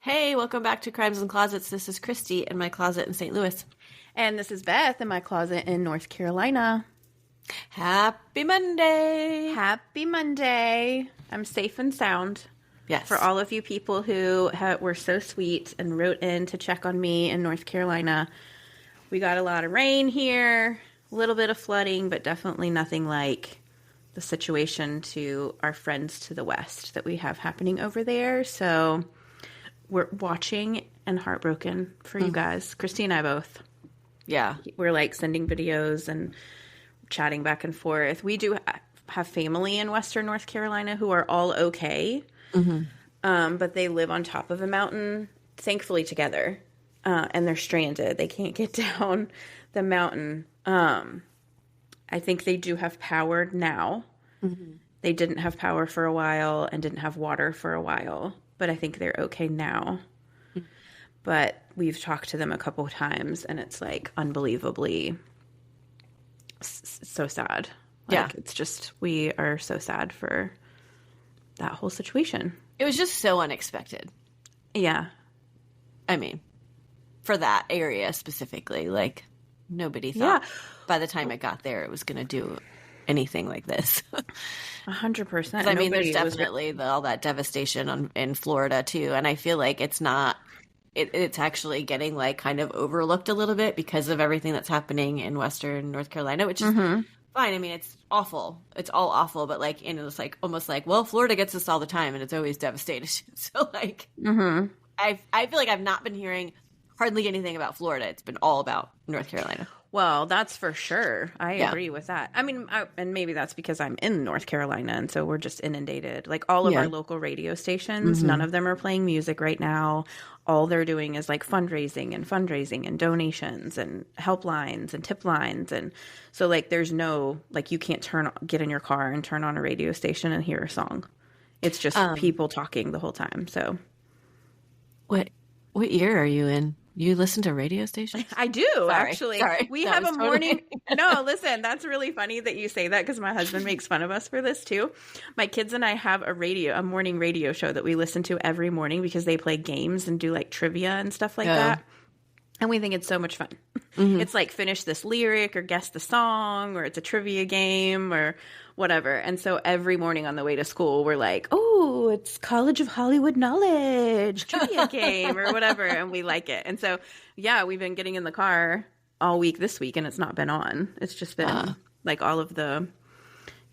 Hey, welcome back to Crimes and Closets. This is Christy in my closet in St. Louis. And this is Beth in my closet in North Carolina. Happy Monday. Happy Monday. I'm safe and sound. Yes. For all of you people who were so sweet and wrote in to check on me in North Carolina. We got a lot of rain here, a little bit of flooding, but definitely nothing like the situation to our friends to the west that we have happening over there. So we're watching and heartbroken for you guys. Christy and I both. Yeah. We're like sending videos and chatting back and forth. We do have family in Western North Carolina who are all okay. But they live on top of a mountain, thankfully together. And they're stranded. They can't get down the mountain. I think they do have power now. They didn't have power for a while and didn't have water for a while. But I think they're okay now. But we've talked to them a couple of times, and it's like unbelievably so sad. Like, it's just, we are so sad for that whole situation. It was just so unexpected. Yeah. I mean, for that area specifically, like nobody thought by the time it got there it was going to do anything like this. 100%. I mean, there's definitely all that devastation in Florida too, and I feel like it's not. It's actually getting like kind of overlooked a little bit because of everything that's happening in Western North Carolina, which is fine. I mean, it's awful. It's all awful, but like, it's like almost like, well, Florida gets this all the time, and it's always devastating. So like, I feel like I've not been hearing hardly anything about Florida. It's been all about North Carolina. Well, that's for sure. I agree with that. I mean, and maybe that's because I'm in North Carolina, and so we're just inundated. Like all of our local radio stations, none of them are playing music right now. All they're doing is like fundraising and donations and helplines and tip lines. And so like there's no, like you can't get in your car and turn on a radio station and hear a song. It's just people talking the whole time. So what year are you in? You listen to radio stations? I do, actually. Sorry. We have a morning. No, listen, that's really funny that you say that because my husband makes fun of us for this too. My kids and I have a morning radio show that we listen to every morning because they play games and do like trivia and stuff like that. And we think it's so much fun. It's like finish this lyric or guess the song, or it's a trivia game or whatever. And so every morning on the way to school, we're like, oh, it's College of Hollywood Knowledge trivia game or whatever. And we like it. And so, yeah, we've been getting in the car all week this week, and it's not been on. It's just been like all of the,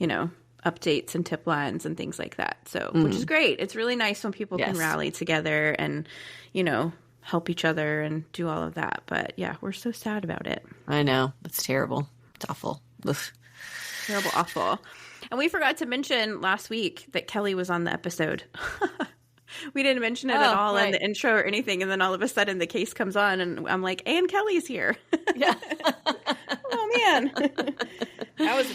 updates and tip lines and things like that. So, which is great. It's really nice when people can rally together and, help each other and do all of that. But yeah, we're so sad about it. I know. It's terrible. It's awful. Ugh. Terrible, awful. And we forgot to mention last week that Kelly was on the episode. We didn't mention it at all in the intro or anything. And then all of a sudden the case comes on and I'm like, and Kelly's here. Yeah. Oh man.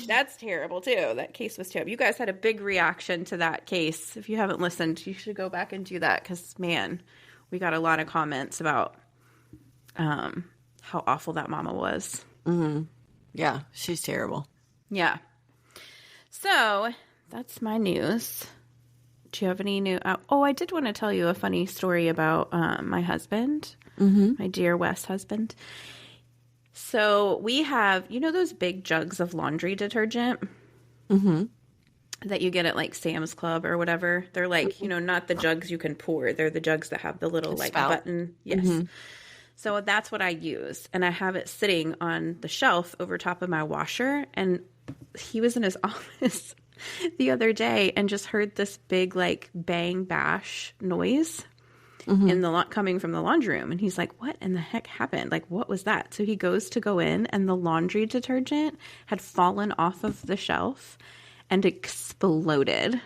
That's terrible too. That case was terrible. You guys had a big reaction to that case. If you haven't listened, you should go back and do that. 'Cause man, we got a lot of comments about how awful that mama was. Yeah, she's terrible. Yeah. So that's my news. Do you have any new? I did want to tell you a funny story about my husband, my dear Wes husband. So we have, those big jugs of laundry detergent that you get at like Sam's Club or whatever. They're like, not the jugs you can pour. They're the jugs that have the little like button. Yes. So that's what I use. And I have it sitting on the shelf over top of my washer. And he was in his office the other day and just heard this big like bang bash noise coming from the laundry room. And he's like, what in the heck happened? Like, what was that? So he goes to go in, and the laundry detergent had fallen off of the shelf and exploded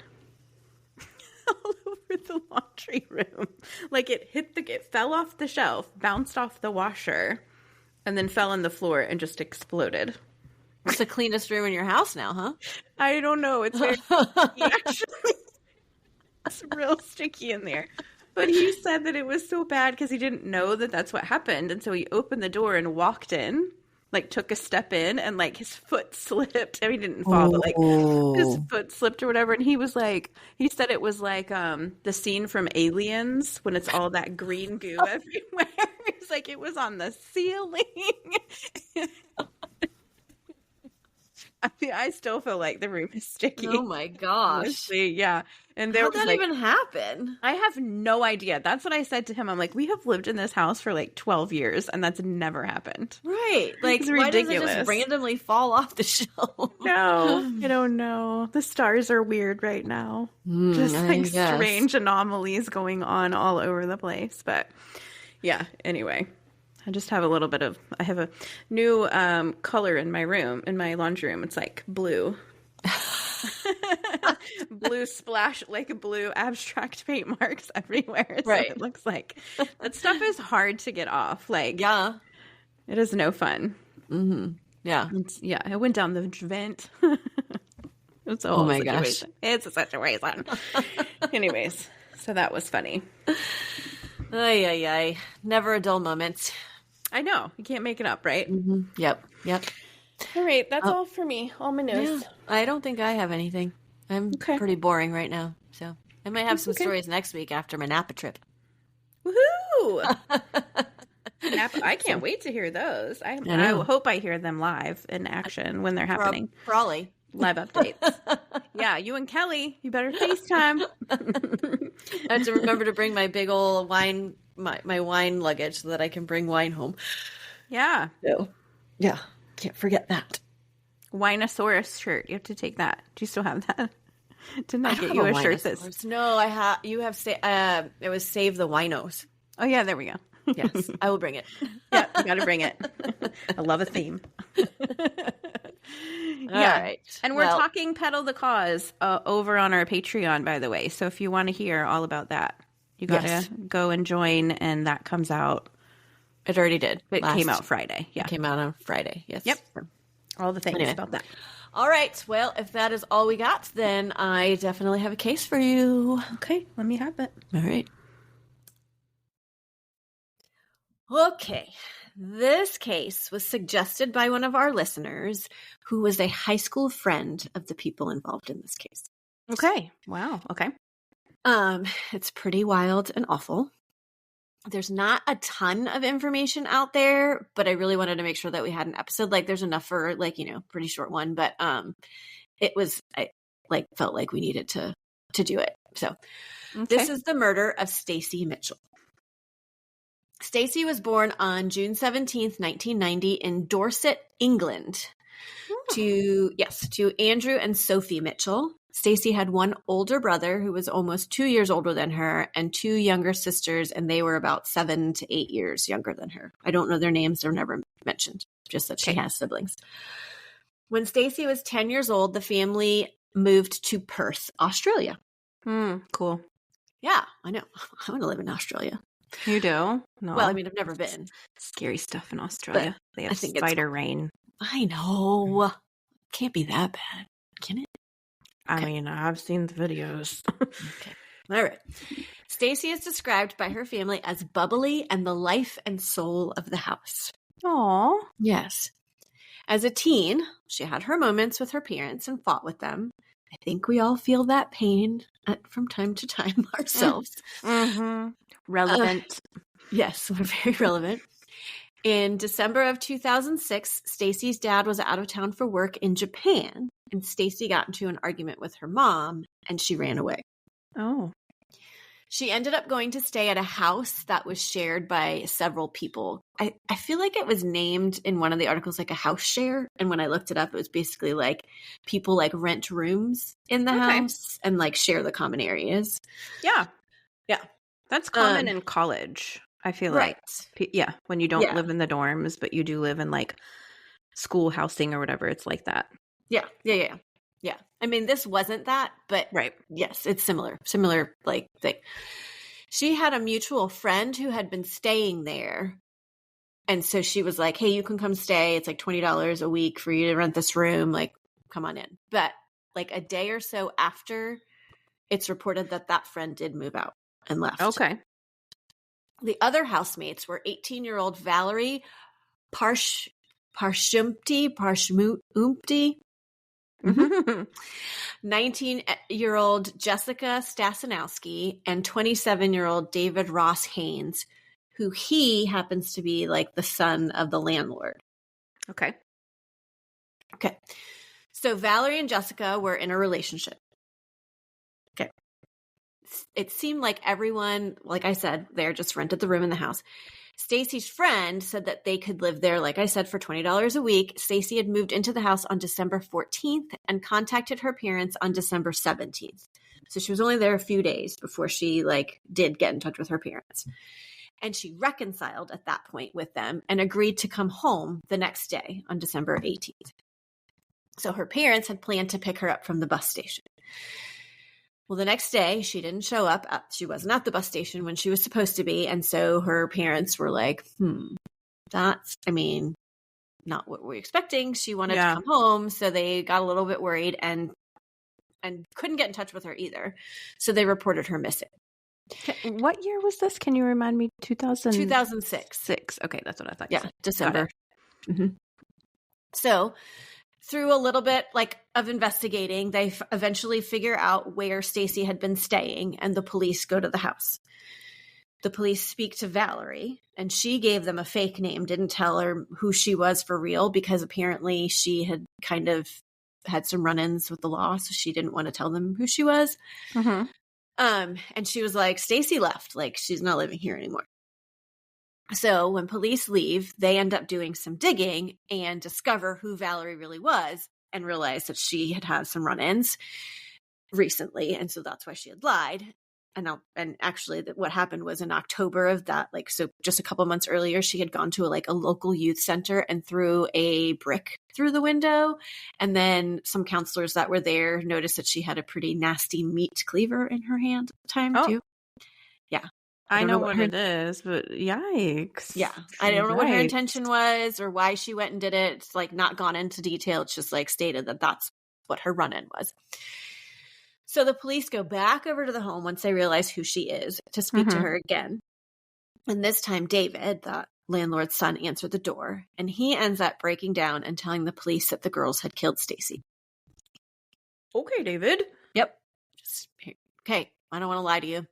all over the laundry room. Like it fell off the shelf, bounced off the washer, and then fell on the floor and just exploded. It's the cleanest room in your house now, huh? I don't know. It's very sticky, actually. It's real sticky in there. But he said that it was so bad because he didn't know that that's what happened. And so he opened the door and walked in like took a step in and like his foot slipped. I mean, he didn't fall, but like his foot slipped or whatever. And he was like, he said it was like the scene from Aliens when it's all that green goo everywhere. It's like it was on the ceiling. I mean, I still feel like the room is sticky. Oh my gosh. Honestly, yeah. And there How'd was that like, even happen? I have no idea. That's what I said to him. I'm like, we have lived in this house for like 12 years and that's never happened. Right. Like, It's why does it ridiculous. just randomly fall off the shelf? No, I don't know. The stars are weird right now. Just I like guess. strange anomalies going on all over the place. But yeah, anyway. I just have a little bit of, I have a new color in my room, in my laundry room. It's like blue. Blue splash, like blue abstract paint marks everywhere. So Right. it looks like that stuff is hard to get off. Like, Yeah. it is no fun. Yeah. Yeah, it went down the vent. It's a Oh whole my situation. It's a situation. Anyways, so that was funny. Ay, ay, ay. Never a dull moment. I know. You can't make it up, right? Yep. Yep. All right, that's all for me. All my news. Yeah. I don't think I have anything. I'm Okay. pretty boring right now. So I might have some Okay. stories next week after my Napa trip. Woohoo! I can't wait to hear those. I know. hope I hear them live in action when they're happening. Probably. Live updates. Yeah, you and Kelly, you better FaceTime. I have to remember to bring my big old wine, my wine luggage so that I can bring wine home. Yeah. So, yeah, can't forget that. Winosaurus shirt. You have to take that. Do you still have that? Didn't I I don't get you have a shirt that's... Winosaurus. No, I have. You have. It was Save the Winos. Oh, yeah, there we go. Yes, I will bring it. Yeah, you got to bring it. I love a theme. All right. And we're talking Pedal the Cause over on our Patreon, by the way. So if you want to hear all about that, you got to go and join, and that comes out. It already did. It came out Friday. Yeah. It came out on Friday. Yes. Yep. All the things about that. All right. Well, if that is all we got, then I definitely have a case for you. Okay, let me have it. All right. Okay. This case was suggested by one of our listeners who was a high school friend of the people involved in this case. Okay. Wow. Okay. It's pretty wild and awful. There's not a ton of information out there, but I really wanted to make sure that we had an episode. Like, there's enough for, like, you know, pretty short one, but I felt like we needed to do it. So This is the murder of Stacey Mitchell. Stacey was born on June 17th, 1990 in Dorset, England to Andrew and Sophie Mitchell. Stacey had one older brother who was almost 2 years older than her and two younger sisters, and they were about 7 to 8 years younger than her. I don't know their names. They're never mentioned, just that she has siblings. When Stacey was 10 years old, the family moved to Perth, Australia. Cool. Yeah, I know. I want to live in Australia. You do? No. Well, I mean, I've never been. Scary stuff in Australia. But they have I think spider rain. I know. Can't be that bad, can it? I mean, I've seen the videos. Okay. All right. Stacey is described by her family as bubbly and the life and soul of the house. Aw. Yes. As a teen, she had her moments with her parents and fought with them. I think we all feel that pain from time to time ourselves. Mm-hmm. Relevant. Yes, we're very relevant. In December of 2006, Stacey's dad was out of town for work in Japan, and Stacey got into an argument with her mom, and she ran away. Oh. She ended up going to stay at a house that was shared by several people. I feel like it was named in one of the articles like a house share, and when I looked it up, it was basically like people like rent rooms in the house and like share the common areas. Yeah. Yeah. That's common in college. I feel like, yeah, when you don't live in the dorms, but you do live in like school housing or whatever, it's like that. Yeah. I mean, this wasn't that, but yes, it's similar like thing. She had a mutual friend who had been staying there. And so she was like, hey, you can come stay. It's like $20 a week for you to rent this room. Like, come on in. But like a day or so after, it's reported that that friend did move out and left. Okay. The other housemates were 18-year-old Valerie Parshumti, 19-year-old Jessica Stasinowski, and 27-year-old David Ross Haynes, who he happens to be like the son of the landlord. Okay. Okay. So Valerie and Jessica were in a relationship. Okay. It seemed like everyone, like I said, there just rented the room in the house. Stacey's friend said that they could live there, like I said, for $20 a week. Stacey had moved into the house on December 14th and contacted her parents on December 17th. So she was only there a few days before she did get in touch with her parents. And she reconciled at that point with them and agreed to come home the next day on December 18th. So her parents had planned to pick her up from the bus station. Well, the next day, she didn't show up. She wasn't at the bus station when she was supposed to be. And so her parents were like, that's, not what we're expecting. She wanted to come home. So they got a little bit worried and couldn't get in touch with her either. So they reported her missing. What year was this? Can you remind me? 2006. Okay, that's what I thought you said. December. Mm-hmm. So through a little bit of investigating, they eventually figure out where Stacey had been staying, and the police go to the house. The police speak to Valerie, and she gave them a fake name, didn't tell her who she was for real, because apparently she had kind of had some run-ins with the law, so she didn't want to tell them who she was. Mm-hmm. And she was like, Stacey left, she's not living here anymore. So when police leave, they end up doing some digging and discover who Valerie really was and realize that she had had some run-ins recently. And so that's why she had lied. And actually what happened was in October of that, so just a couple months earlier, she had gone to a local youth center and threw a brick through the window. And then some counselors that were there noticed that she had a pretty nasty meat cleaver in her hand at the time too. Yeah. I know what it is, but yikes. Yeah. I don't know what her intention was or why she went and did it. It's not gone into detail. It's just stated that that's what her run-in was. So the police go back over to the home once they realize who she is to speak to her again. And this time David, the landlord's son, answered the door, and he ends up breaking down and telling the police that the girls had killed Stacey. Okay, David. Yep. Okay. I don't want to lie to you.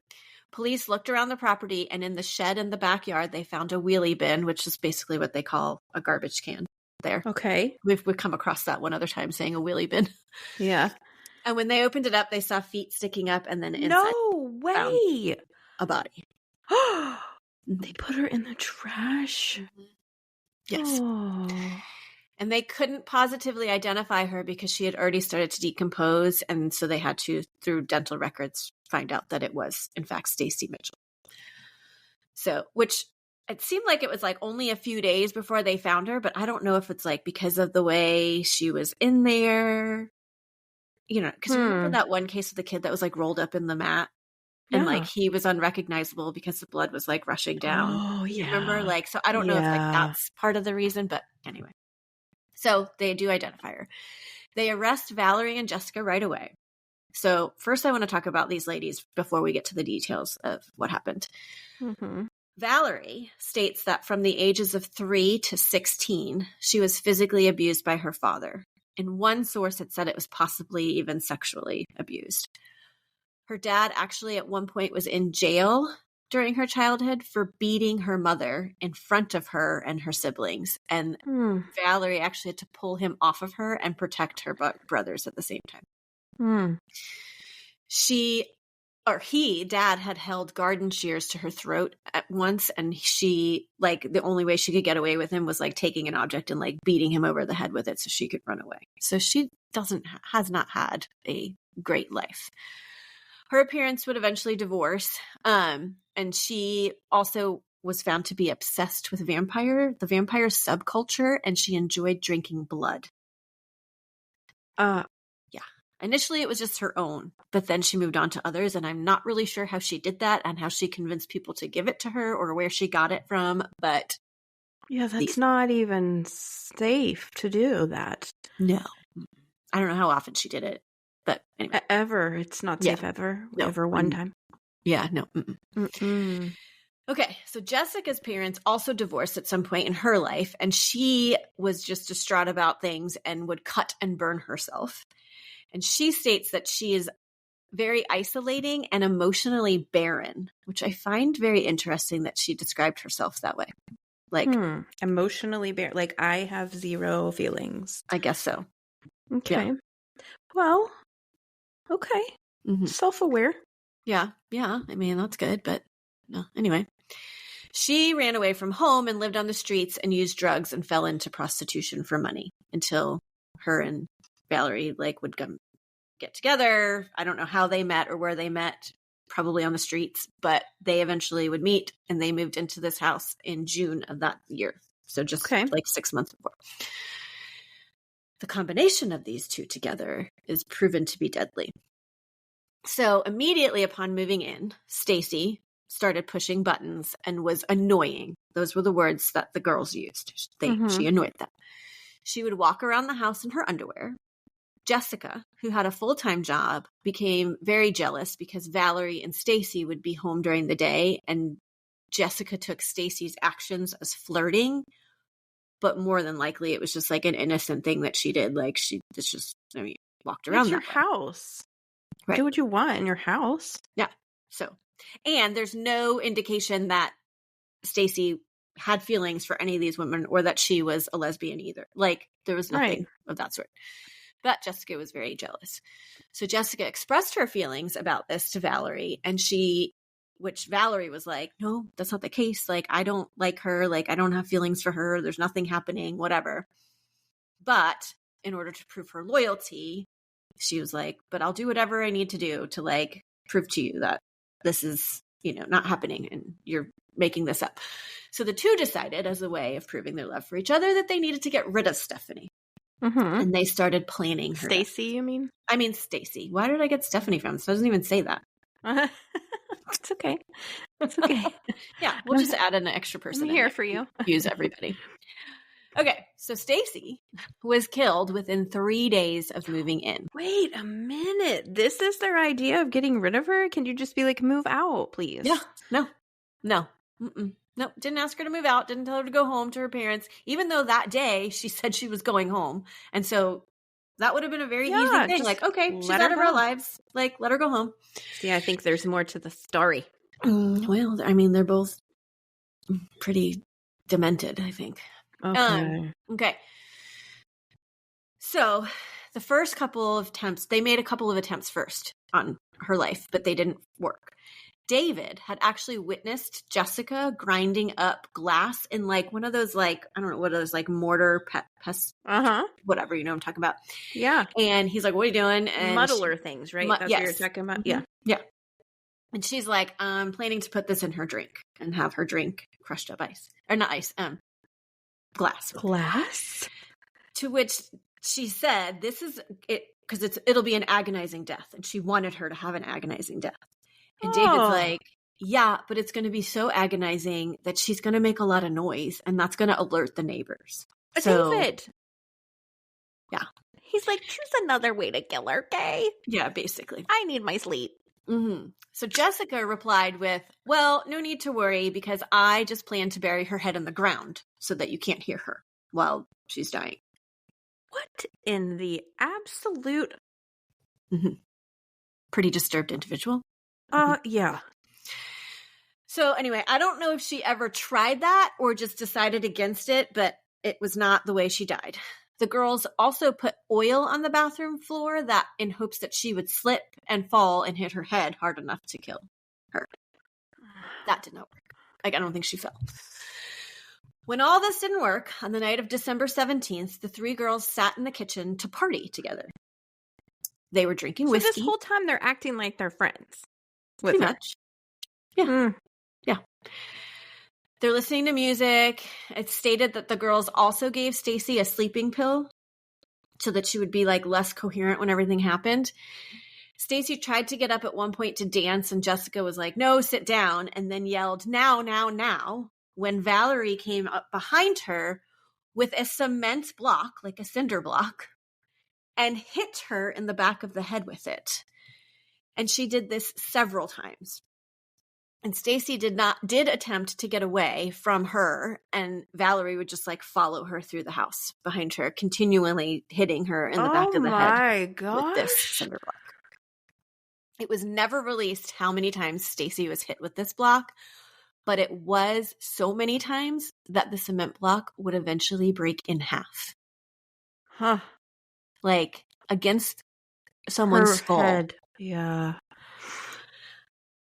Police looked around the property, and in the shed in the backyard, they found a wheelie bin, which is basically what they call a garbage can there. Okay. We've come across that one other time saying a wheelie bin. Yeah. And when they opened it up, they saw feet sticking up, and then inside, no way, a body. They put her in the trash. Yes. Oh. And they couldn't positively identify her because she had already started to decompose, and so they had to, through dental records, find out that it was, in fact, Stacey Mitchell. So, which it seemed like it was only a few days before they found her, but I don't know if it's because of the way she was in there. Because remember that one case of the kid that was rolled up in the mat and he was unrecognizable because the blood was rushing down. Oh, yeah. Remember? So I don't know if that's part of the reason, but anyway. So they do identify her. They arrest Valerie and Jessica right away. So first I want to talk about these ladies before we get to the details of what happened. Mm-hmm. Valerie states that from the ages of 3 to 16, she was physically abused by her father. And one source had said it was possibly even sexually abused. Her dad actually at one point was in jail during her childhood for beating her mother in front of her and her siblings. And Valerie actually had to pull him off of her and protect her brothers at the same time. Dad had held garden shears to her throat at once, and she, the only way she could get away with him was taking an object and beating him over the head with it so she could run away. So she has not had a great life. Her parents would eventually divorce, and she also was found to be obsessed with the vampire subculture, and she enjoyed drinking blood. Initially, it was just her own, but then she moved on to others, and I'm not really sure how she did that and how she convinced people to give it to her or where she got it from, but... Yeah, that's not even safe to do that. No. I don't know how often she did it, but anyway. Ever. It's not safe ever. No. Ever one time. Yeah, no. Okay, so Jessica's parents also divorced at some point in her life, and she was just distraught about things and would cut and burn herself. And she states that she is very isolating and emotionally barren, which I find very interesting that she described herself that way. Like, emotionally bare. Like, I have zero feelings. I guess so. Okay. Yeah. Well, okay. Mm-hmm. Self-aware. Yeah. I mean, that's good, but no. Anyway, she ran away from home and lived on the streets and used drugs and fell into prostitution for money until her and Valerie would get together. I don't know how they met or where they met, probably on the streets, but they eventually would meet, and they moved into this house in June of that year. So just 6 months before. The combination of these two together is proven to be deadly. So immediately upon moving in, Stacey started pushing buttons and was annoying. Those were the words that the girls used. She annoyed them. She would walk around the house in her underwear. Jessica, who had a full-time job, became very jealous because Valerie and Stacey would be home during the day, and Jessica took Stacey's actions as flirting, but more than likely it was just like an innocent thing that she did. Like, walked around. It's your house. Right. Do what you want in your house. Yeah. So, and there's no indication that Stacey had feelings for any of these women or that she was a lesbian either. Like, there was nothing of that sort. But Jessica was very jealous. So Jessica expressed her feelings about this to Valerie, and which Valerie was like, no, that's not the case. Like, I don't like her. Like, I don't have feelings for her. There's nothing happening, whatever. But in order to prove her loyalty, she was like, but I'll do whatever I need to do to prove to you that this is, not happening and you're making this up. So the two decided, as a way of proving their love for each other, that they needed to get rid of Stephanie. And they started planning her. Stacey, you mean? I mean, Stacey. Why did I get Stephanie from? It doesn't even say that. It's okay. It's okay. Yeah, we'll just add an extra person. I'm here for you. Use everybody. Okay, so Stacey was killed within 3 days of moving in. Wait a minute. This is their idea of getting rid of her? Can you just be like, move out, please? Yeah. No. Mm-mm. No, didn't ask her to move out. Didn't tell her to go home to her parents, even though that day she said she was going home. And so that would have been a very easy thing. Like, okay, she's out of our lives. Like, let her go home. See, I think there's more to the story. Well, I mean, they're both pretty demented, I think. Okay. So the first couple of attempts, they made a couple of attempts first on her life, but they didn't work. David had actually witnessed Jessica grinding up glass in one of those I don't know what are those mortar pest whatever, you know what I'm talking about. Yeah. And he's like, what are you doing? And muddler things, right? That's what you're talking about? Mm-hmm. Yeah. And she's like, I'm planning to put this in her drink and have her drink crushed up ice. Or not ice, glass. Glass? To which she said, this is it, because it'll be an agonizing death. And she wanted her to have an agonizing death. And David's like, yeah, but it's going to be so agonizing that she's going to make a lot of noise, and that's going to alert the neighbors. David. Yeah. He's like, choose another way to kill her, okay? Yeah, basically. I need my sleep. Mm-hmm. So Jessica replied with, well, no need to worry, because I just plan to bury her head in the ground so that you can't hear her while she's dying. What in the absolute... Pretty disturbed individual. Yeah. So anyway, I don't know if she ever tried that or just decided against it, but it was not the way she died. The girls also put oil on the bathroom floor in hopes that she would slip and fall and hit her head hard enough to kill her. That did not work. I don't think she fell. When all this didn't work, on the night of December 17th, the three girls sat in the kitchen to party together. They were drinking whiskey. So this whole time they're acting like they're friends. Pretty much. Yeah. Yeah. They're listening to music. It's stated that the girls also gave Stacey a sleeping pill so that she would be less coherent when everything happened. Stacey tried to get up at one point to dance, and Jessica was like, no, sit down, and then yelled, now, when Valerie came up behind her with a cement block, like a cinder block, and hit her in the back of the head with it. And she did this several times. And Stacey did attempt to get away from her, and Valerie would just like follow her through the house behind her, continually hitting her in the back of the head with this cinder block. It was never released how many times Stacey was hit with this block, but it was so many times that the cement block would eventually break in half. Huh. Like against someone's Her skull. head. Yeah.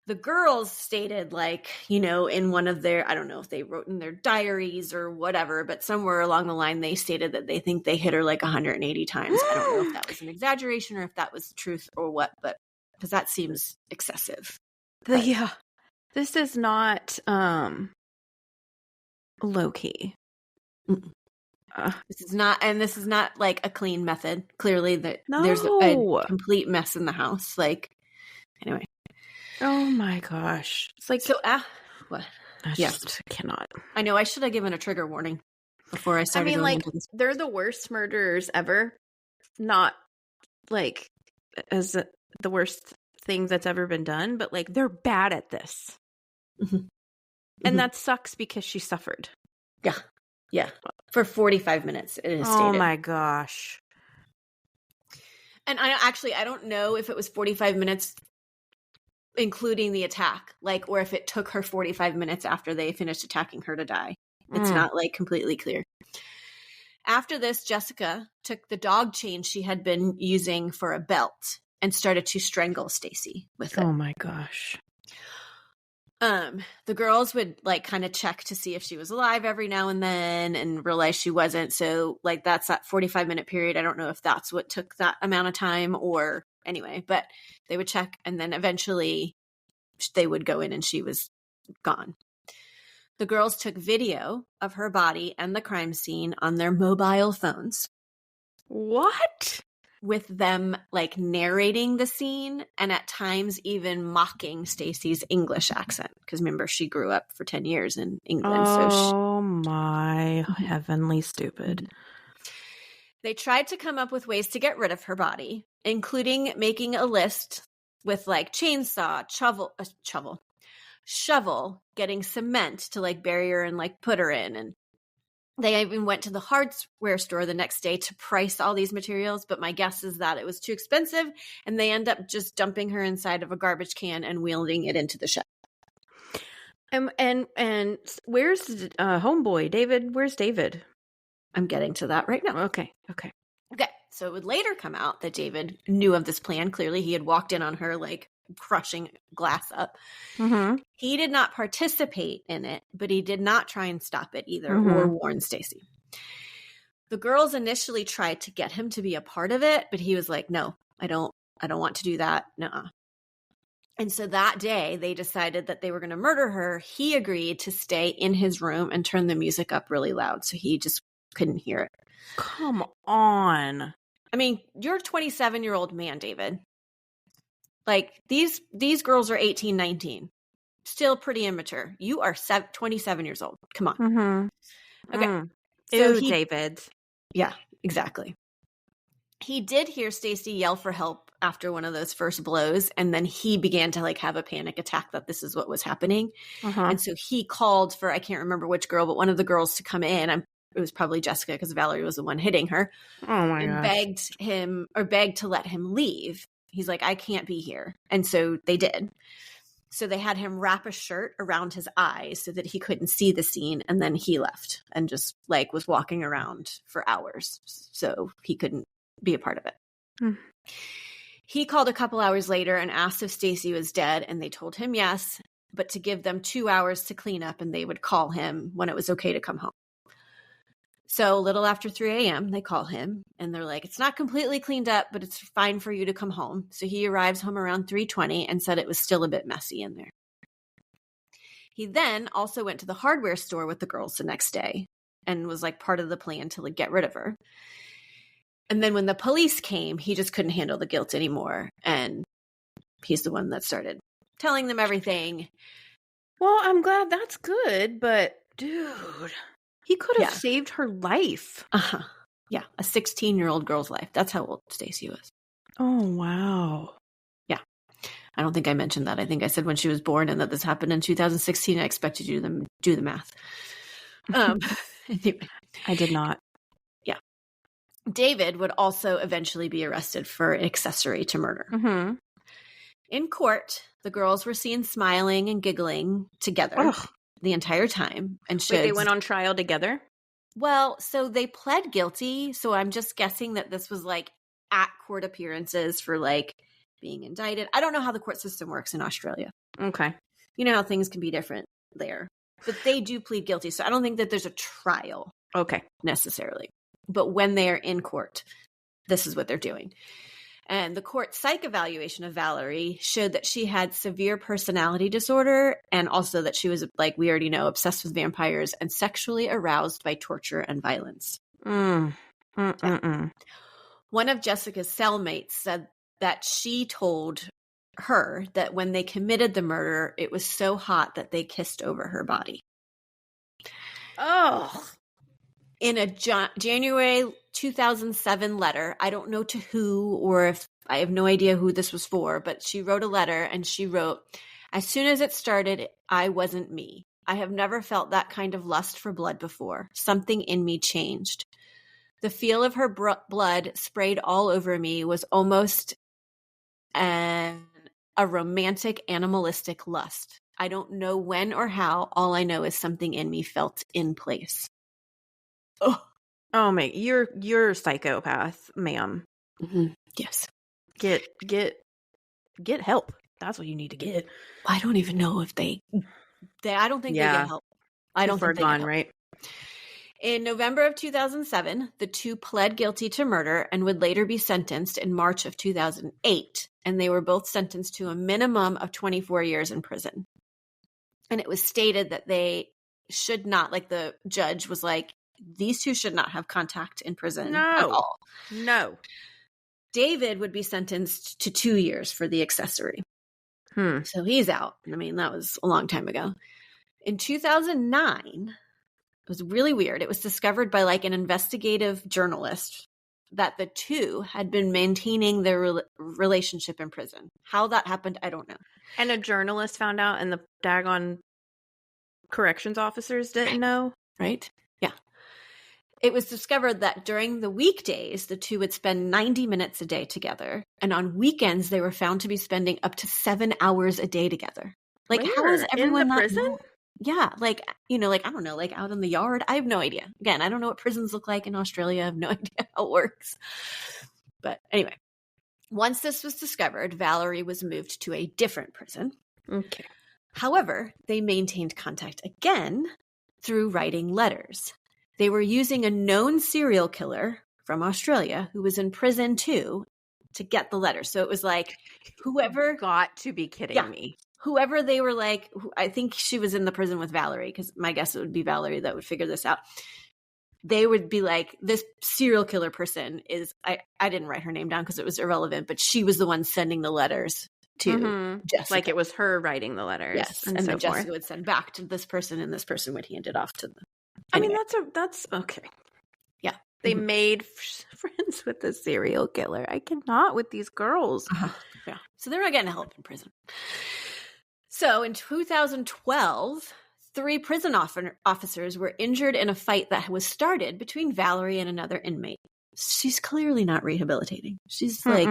The girls stated, like, you know, in one of their, I don't know if they wrote in their diaries or whatever, but somewhere along the line they stated that they think they hit her like 180 times. I don't know if that was an exaggeration or if that was the truth or what, but because that seems excessive. Yeah. This is not low key. This is not like a clean method. Clearly that there's a complete mess in the house. Like, anyway. Oh my gosh. It's like, so, what? I just cannot. I know I should have given a trigger warning before I started going into this. They're the worst murderers ever. Not like as the worst thing that's ever been done, but like they're bad at this. Mm-hmm. And that sucks because she suffered. Yeah. Yeah. For 45 minutes, it is stated. Oh my gosh. And I don't know if it was 45 minutes including the attack, like, or if it took her 45 minutes after they finished attacking her to die. It's not like completely clear. After this, Jessica took the dog chain she had been using for a belt and started to strangle Stacey with it. Oh my gosh. The girls would like kind of check to see if she was alive every now and then and realize she wasn't. So like that's that 45-minute period. I don't know if that's what took that amount of time or anyway, but they would check and then eventually they would go in and she was gone. The girls took video of her body and the crime scene on their mobile phones. What? With them like narrating the scene and at times even mocking Stacey's English accent. Because remember, she grew up for 10 years in England. Oh my heavenly stupid. They tried to come up with ways to get rid of her body, including making a list with like chainsaw, shovel, getting cement to like bury her and like put her in. And they even went to the hardware store the next day to price all these materials, but my guess is that it was too expensive, and they end up just dumping her inside of a garbage can and wheeling it into the shed. And where's homeboy David? Where's David? I'm getting to that right now. Okay. So it would later come out that David knew of this plan. Clearly, he had walked in on her like crushing glass up. Mm-hmm. He did not participate in it, but he did not try and stop it either or warn Stacey. The girls initially tried to get him to be a part of it, but he was like, no, I don't want to do that. Nuh-uh. And so that day they decided that they were going to murder her. He agreed to stay in his room and turn the music up really loud. So he just couldn't hear it. Come on. I mean, you're a 27-year-old man, David. Like, these girls are 18, 19. Still pretty immature. You are 27 years old. Come on. Mm-hmm. Okay. So David. Yeah, exactly. He did hear Stacey yell for help after one of those first blows, and then he began to like have a panic attack that this is what was happening. And so he called for, I can't remember which girl, but one of the girls to come in. It was probably Jessica because Valerie was the one hitting her. Oh my gosh. Begged to let him leave. He's like, I can't be here. And so they did. So they had him wrap a shirt around his eyes so that he couldn't see the scene. And then he left and just like was walking around for hours. So he couldn't be a part of it. He called a couple hours later and asked if Stacey was dead. And they told him yes, but to give them 2 hours to clean up and they would call him when it was okay to come home. So a little after 3 a.m., they call him and they're like, it's not completely cleaned up, but it's fine for you to come home. So he arrives home around 3:20 and said it was still a bit messy in there. He then also went to the hardware store with the girls the next day and was like part of the plan to like get rid of her. And then when the police came, he just couldn't handle the guilt anymore. And he's the one that started telling them everything. Well, I'm glad that's good, but dude, he could have saved her life. Yeah, a 16-year-old girl's life. That's how old Stacey was. Oh, wow. Yeah. I don't think I mentioned that. I think I said when she was born and that this happened in 2016. I expected you to do the math. Anyway. I did not. Yeah. David would also eventually be arrested for accessory to murder. Mm-hmm. In court, the girls were seen smiling and giggling together the entire time. And Wait, they went on trial together? Well, so they pled guilty. So I'm just guessing that this was like at court appearances for like being indicted. I don't know how the court system works in Australia. Okay. You know how things can be different there. But they do plead guilty. So I don't think that there's a trial. Okay. Necessarily. But when they are in court, this is what they're doing. And the court psych evaluation of Valerie showed that she had severe personality disorder and also that she was, like we already know, obsessed with vampires and sexually aroused by torture and violence. Yeah. One of Jessica's cellmates said that she told her that when they committed the murder, it was so hot that they kissed over her body. Oh. In a January 2007 letter, I don't know to who or if I have no idea who this was for, but she wrote a letter and she wrote, "As soon as it started, I wasn't me. I have never felt that kind of lust for blood before. Something in me changed. The feel of her blood sprayed all over me was almost a romantic, animalistic lust. I don't know when or how. All I know is something in me felt in place." Oh my! You're a psychopath, ma'am. Mm-hmm. Yes. Get help. That's what you need to get. I don't even know if they I don't think they get help. I don't think they get help. Right? In November of 2007, the two pled guilty to murder and would later be sentenced in March of 2008. And they were both sentenced to a minimum of 24 years in prison. And it was stated that they should not, like the judge was like, these two should not have contact in prison at all. No. David would be sentenced to 2 years for the accessory. So he's out. I mean, that was a long time ago. In 2009, it was really weird. It was discovered by like an investigative journalist that the two had been maintaining their relationship in prison. How that happened, I don't know. And a journalist found out and the daggone corrections officers didn't know? Right? Yeah. It was discovered that during the weekdays, the two would spend 90 minutes a day together. And on weekends, they were found to be spending up to 7 hours a day togetger. Like, Where? how is everyone in the not prison? know? Yeah. Like, you know, like, I don't know, like out in the yard. I have no idea. Again, I don't know what prisons look like in Australia. I have no idea how it works. But anyway, once this was discovered, Valerie was moved to a different prison. Okay. However, they maintained contact again through writing letters. They were using a known serial killer from Australia who was in prison too to get the letter. So it was like whoever got to be kidding me. Whoever they were like, I think she was in the prison with Valerie because my guess it would be Valerie that would figure this out. They would be like, this serial killer person is, I didn't write her name down because it was irrelevant, but she was the one sending the letters to Jessica. Like it was her writing the letters. Yes. And then Jessica would send back to this person and this person would hand it off to them. Anyway. I mean, that's okay. Yeah. They made friends with the serial killer. I cannot with these girls. Yeah. So they're not getting help in prison. So in 2012, 3 prison officers were injured in a fight that was started between Valerie and another inmate. She's clearly not rehabilitating. She's like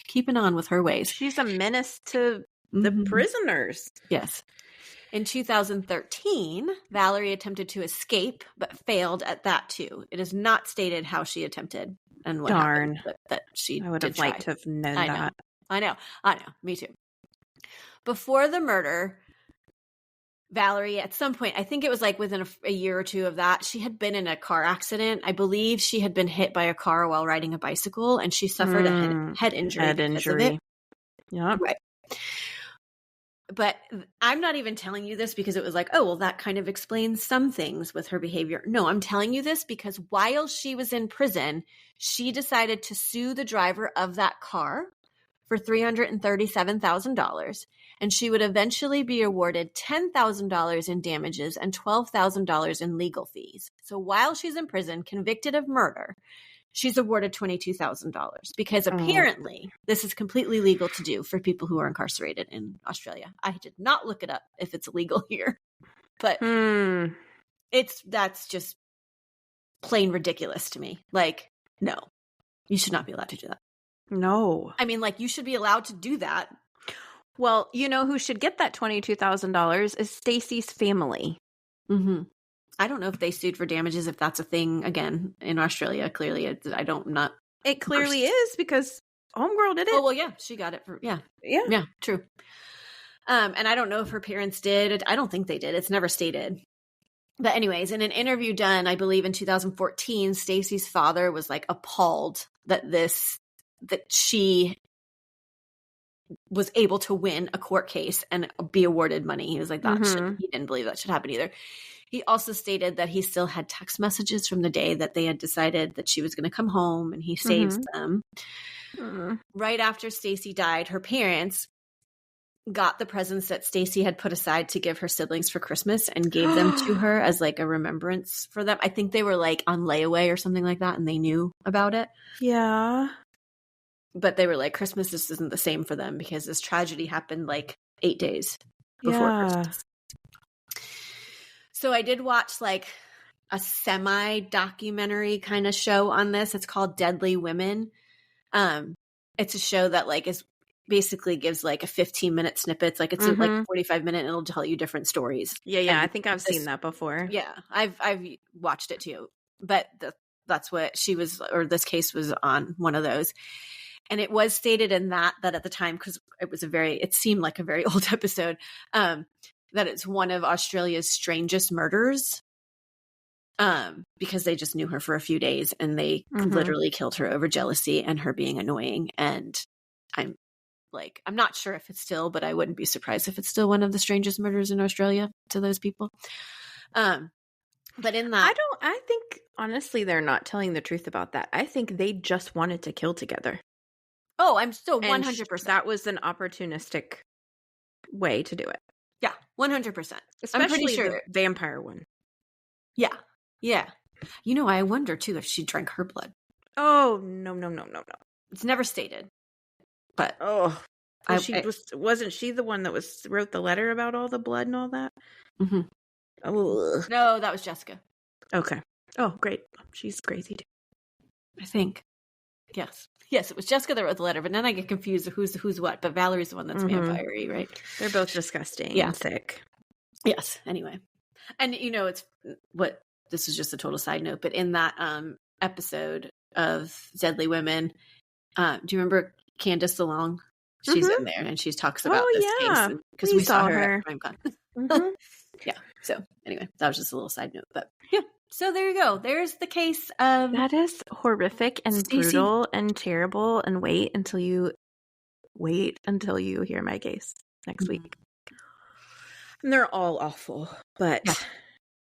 keeping on with her ways. She's a menace to the prisoners. Yes. In 2013, Valerie attempted to escape, but failed at that too. It is not stated how she attempted and what happened, but that she I would have liked to have known that. I know. Me too. Before the murder, Valerie, at some point, I think it was like within a year or two of that, she had been in a car accident. I believe she had been hit by a car while riding a bicycle, and she suffered a head injury. Head injury. Yeah. Right. But I'm not even telling you this because it was like, oh, well, that kind of explains some things with her behavior. No, I'm telling you this because while she was in prison, she decided to sue the driver of that car for $337,000. And she would eventually be awarded $10,000 in damages and $12,000 in legal fees. So while she's in prison, convicted of murder, she's awarded $22,000 because apparently this is completely legal to do for people who are incarcerated in Australia. I did not look it up if it's illegal here, but that's just plain ridiculous to me. Like, no, you should not be allowed to do that. No. I mean, like, you should be allowed to do that. Well, you know who should get that $22,000 is Stacey's family. Mm-hmm. I don't know if they sued for damages, if that's a thing again in Australia. Clearly, It clearly is because homegirl did it. Oh, well, yeah, she got it for, yeah, true. And I don't know if her parents did. I don't think they did. It's never stated. But anyways, in an interview done, I believe in 2014, Stacey's father was like appalled that she was able to win a court case and be awarded money. He was like, he didn't believe that should happen either. He also stated that he still had text messages from the day that they had decided that she was going to come home, and he saves them. Right after Stacey died, her parents got the presents that Stacey had put aside to give her siblings for Christmas and gave them to her as like a remembrance for them. I think they were like on layaway or something like that, and they knew about it. Yeah. But they were like, Christmas just isn't the same for them because this tragedy happened like 8 days before Christmas. So I did watch like a semi-documentary kind of show on this. It's called Deadly Women. It's a show that like basically gives like a 15-minute snippets. Like it's like 45-minute and it'll tell you different stories. Yeah. I think I've seen that before. Yeah, I've watched it too. But that's what this case was on one of those. And it was stated in that at the time, because it seemed like a very old episode, that it's one of Australia's strangest murders, because they just knew her for a few days and they literally killed her over jealousy and her being annoying. And I'm not sure if it's still, but I wouldn't be surprised if it's still one of the strangest murders in Australia to those people. But in that, I think honestly, they're not telling the truth about that. I think they just wanted to kill together. Oh, I'm still 100%. That was an opportunistic way to do it. Yeah, 100%. Especially I'm pretty sure the vampire one. Yeah. Yeah. You know, I wonder too if she drank her blood. Oh, no. It's never stated. But wasn't she the one that wrote the letter about all the blood and all that? Mm-hmm. Oh. No, that was Jessica. Okay. Oh, great. She's crazy too. I think. Yes, it was Jessica that wrote the letter, but then I get confused who's what. But Valerie's the one that's vampire-y, right? They're both disgusting and sick. Yes, anyway. And, you know, this is just a total side note, but in that episode of Deadly Women, do you remember Candace DeLong? She's in there, and she talks about this case. Because we saw her at CrimeCon. Yeah, so anyway, that was just a little side note. But, yeah. So there you go. There's the case of... That is horrific and Stacey. Brutal and terrible. And wait until you hear my case next week. And they're all awful, but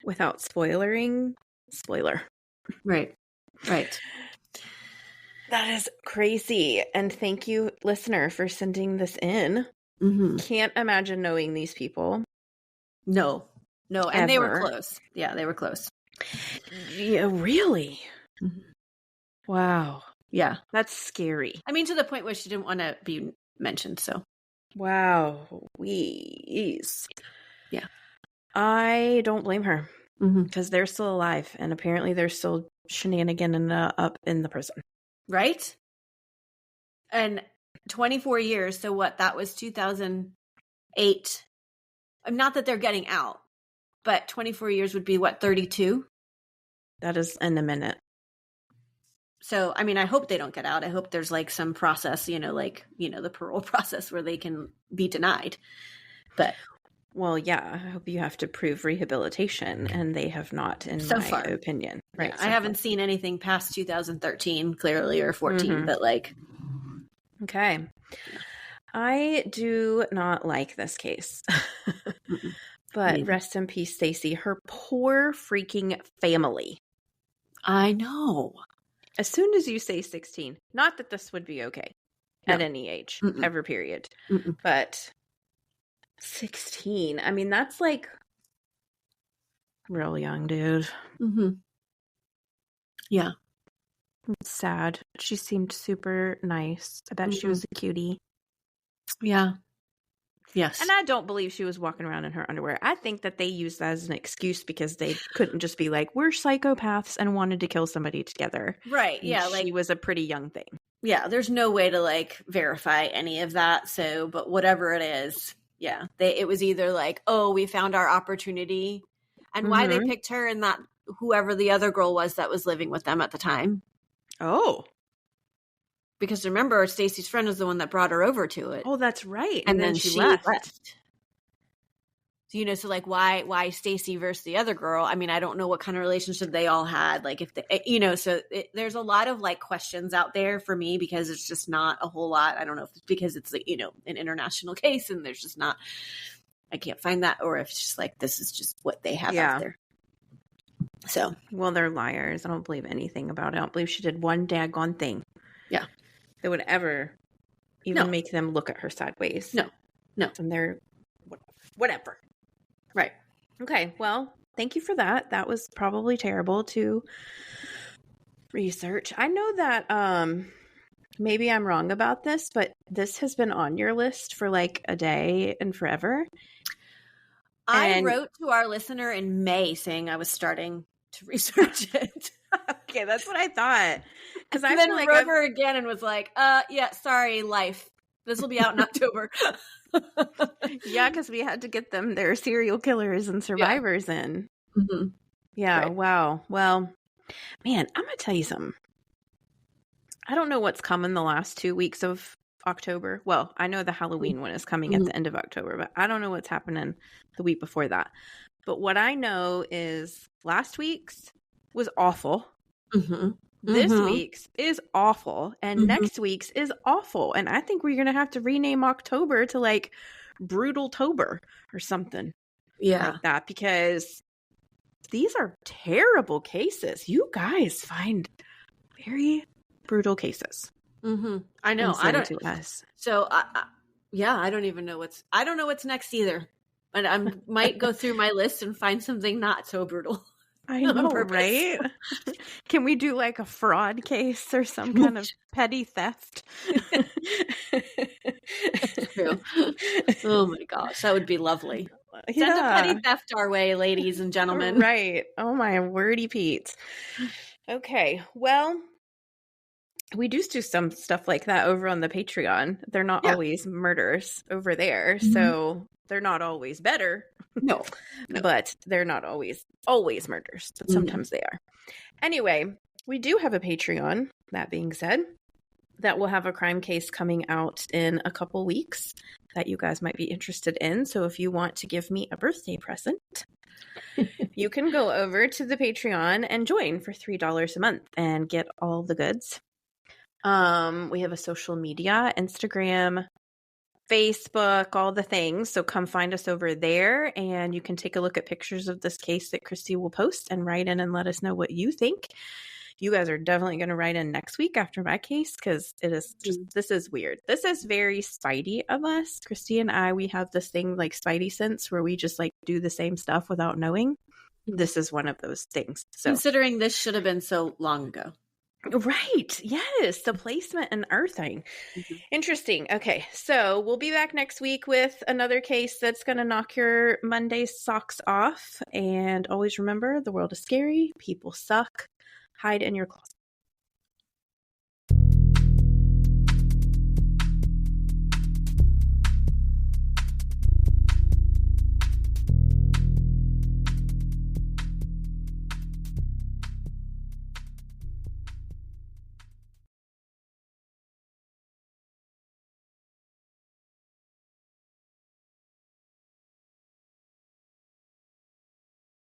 without spoiler. Right. That is crazy. And thank you, listener, for sending this in. Can't imagine knowing these people. No. And they were close. Yeah, they were close. Yeah, really? Wow. Yeah. That's scary. I mean, to the point where she didn't want to be mentioned, so. Wow. Yeah. I don't blame her. Because they're still alive, and apparently they're still shenanigan up in the prison. Right? And 24 years, so what? That was 2008. Not that they're getting out, but 24 years would be, what, 32? That is in a minute. So, I mean, I hope they don't get out. I hope there's like some process, the parole process where they can be denied. But... Well, yeah, I hope you have to prove rehabilitation, and they have not, in my opinion. Right. I haven't seen anything past 2013, clearly, or 14, but like... Okay. I do not like this case. But rest in peace, Stacey. Her poor freaking family. I know. As soon as you say 16, not that this would be okay at any age, ever, period. But 16, I mean, that's like real young, dude. Yeah. It's sad. She seemed super nice. I bet she was a cutie. Yeah. Yes. And I don't believe she was walking around in her underwear. I think that they used that as an excuse because they couldn't just be like, we're psychopaths and wanted to kill somebody together. Right. And Yeah. she Like, was a pretty young thing. yeah, there's no way to like verify any of that. So, but whatever it is, yeah, it was either like, oh, we found our opportunity, and why they picked her and not whoever the other girl was that was living with them at the time. Oh. Because remember, Stacey's friend was the one that brought her over to it. Oh, that's right. And then she left. So, you know, so like why Stacey versus the other girl? I mean, I don't know what kind of relationship they all had. Like if they, you know, so there's a lot of like questions out there for me because it's just not a whole lot. I don't know if it's because it's like, you know, an international case and there's just not, I can't find that, or if it's just like, this is just what they have out there. So. Well, they're liars. I don't believe anything about it. I don't believe she did one daggone thing. Yeah. That would ever even make them look at her sideways. No. And they're whatever. Right. Okay. Well, thank you for that. That was probably terrible to research. I know that maybe I'm wrong about this, but this has been on your list for like a day and forever. I wrote to our listener in May saying I was starting to research it. Okay, that's what I thought. Because I then wrote her again and was like, yeah, sorry, life. This will be out in October. Yeah, because we had to get them their serial killers and survivors in. Mm-hmm. Yeah, right. Wow. Well, man, I'm going to tell you something. I don't know what's coming the last 2 weeks of October. Well, I know the Halloween one is coming at the end of October, but I don't know what's happening the week before that. But what I know is last week's was awful. This week's is awful. And next week's is awful. And I think we're going to have to rename October to like Brutal-tober or something. Yeah. Like that, because these are terrible cases. You guys find very brutal cases. I know. I don't. To us. So, yeah, I don't even know I don't know what's next either. And I might go through my list and find something not so brutal. I know, right? Can we do like a fraud case or some kind of petty theft? That's true. Oh my gosh, that would be lovely. Send a petty theft our way, ladies and gentlemen. Right. Oh my wordy Pete. Okay, well, we do some stuff like that over on the Patreon. They're not always murders over there, so they're not always better. No. But they're not always murders, but sometimes they are. Anyway, we do have a Patreon, that being said, that will have a crime case coming out in a couple weeks that you guys might be interested in. So if you want to give me a birthday present, you can go over to the Patreon and join for $3 a month and get all the goods. We have a social media, Instagram, Facebook, all the things. So come find us over there and you can take a look at pictures of this case that Christy will post and write in and let us know what you think. You guys are definitely going to write in next week after my case because it is just, this is weird. This is very Spidey of us. Christy and I, we have this thing like Spidey sense where we just like do the same stuff without knowing. This is one of those things. So, considering this should have been so long ago. Right. Yes. The placement and earthing. Interesting. Okay. So we'll be back next week with another case that's going to knock your Monday socks off. And always remember, the world is scary. People suck. Hide in your closet.